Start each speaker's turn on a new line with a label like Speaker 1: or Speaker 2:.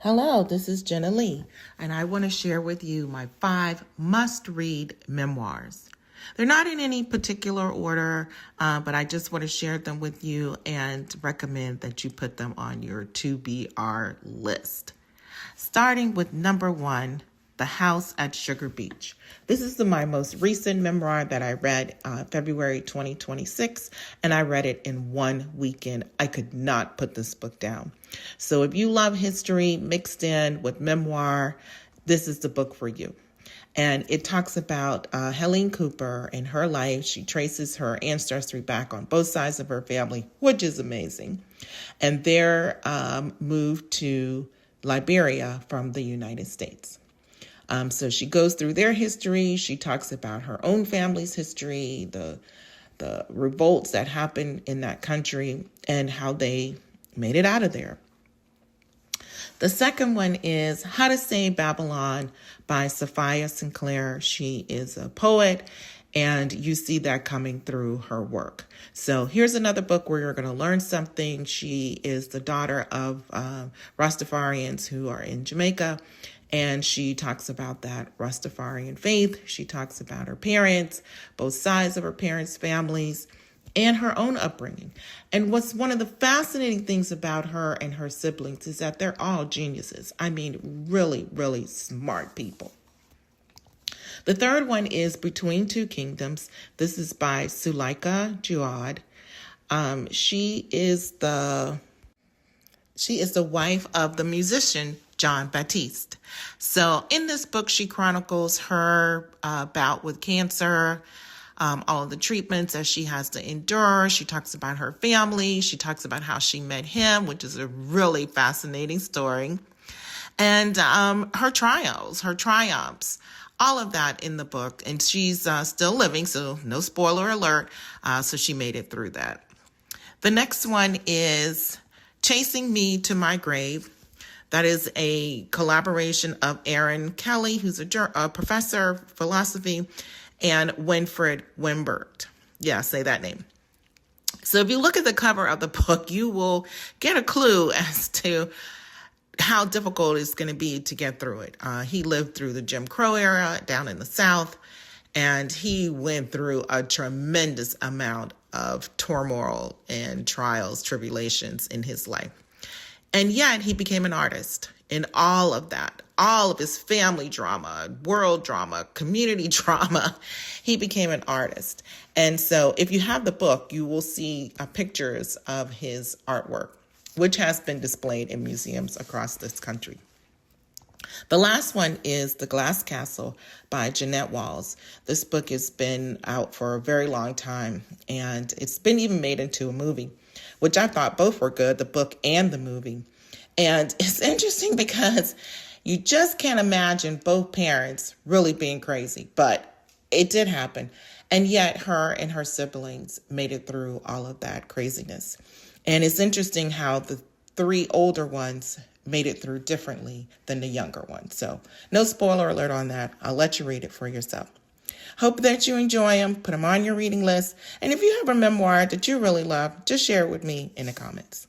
Speaker 1: Hello, this is Jenna Lee, and I want to share with you my 5 must-read memoirs. They're not in any particular order, but I just want to share them with you and recommend that you put them on your to-be-R list. Starting with number 1, The House at Sugar Beach. This is my most recent memoir that I read February 2026, and I read it in one weekend. I could not put this book down. So if you love history mixed in with memoir, this is the book for you. And it talks about Helene Cooper and her life. She traces her ancestry back on both sides of her family, which is amazing. And they're moved to Liberia from the United States. So she goes through their history. She talks about her own family's history, the revolts that happened in that country, and how they made it out of there. The second one is How to Save Babylon by Sophia Sinclair. She is a poet, and you see that coming through her work. So here's another book where you're going to learn something. She is the daughter of Rastafarians who are in Jamaica, and she talks about that Rastafarian faith. She talks about her parents, both sides of her parents' families, and her own upbringing. And what's one of the fascinating things about her and her siblings is that they're all geniuses. I mean, really, really smart people. The third one is Between Two Kingdoms. This is by Suleika Jawad. She is the wife of the musician John Baptiste. So in this book, she chronicles her bout with cancer, all of the treatments that she has to endure. She talks about her family. She talks about how she met him, which is a really fascinating story. And her triumphs, all of that in the book. And she's still living, so no spoiler alert. So she made it through that. The next one is Chasing Me to My Grave. That is a collaboration of Aaron Kelly, who's a professor of philosophy, and Winfred Wimbert. Yeah, say that name. So if you look at the cover of the book, you will get a clue as to how difficult it's going to be to get through it. He lived through the Jim Crow era down in the South, and he went through a tremendous amount of turmoil and trials, tribulations in his life. And yet he became an artist in all of that, all of his family drama, world drama, community drama. He became an artist. And so if you have the book, you will see pictures of his artwork, which has been displayed in museums across this country. The last one is The Glass Castle by Jeanette Walls. This book has been out for a very long time, and it's been even made into a movie, which I thought both were good, the book and the movie. And it's interesting because you just can't imagine both parents really being crazy, but it did happen. And yet her and her siblings made it through all of that craziness. And it's interesting how the 3 older ones made it through differently than the younger ones. So no spoiler alert on that. I'll let you read it for yourself. Hope that you enjoy them. Put them on your reading list. And if you have a memoir that you really love, just share it with me in the comments.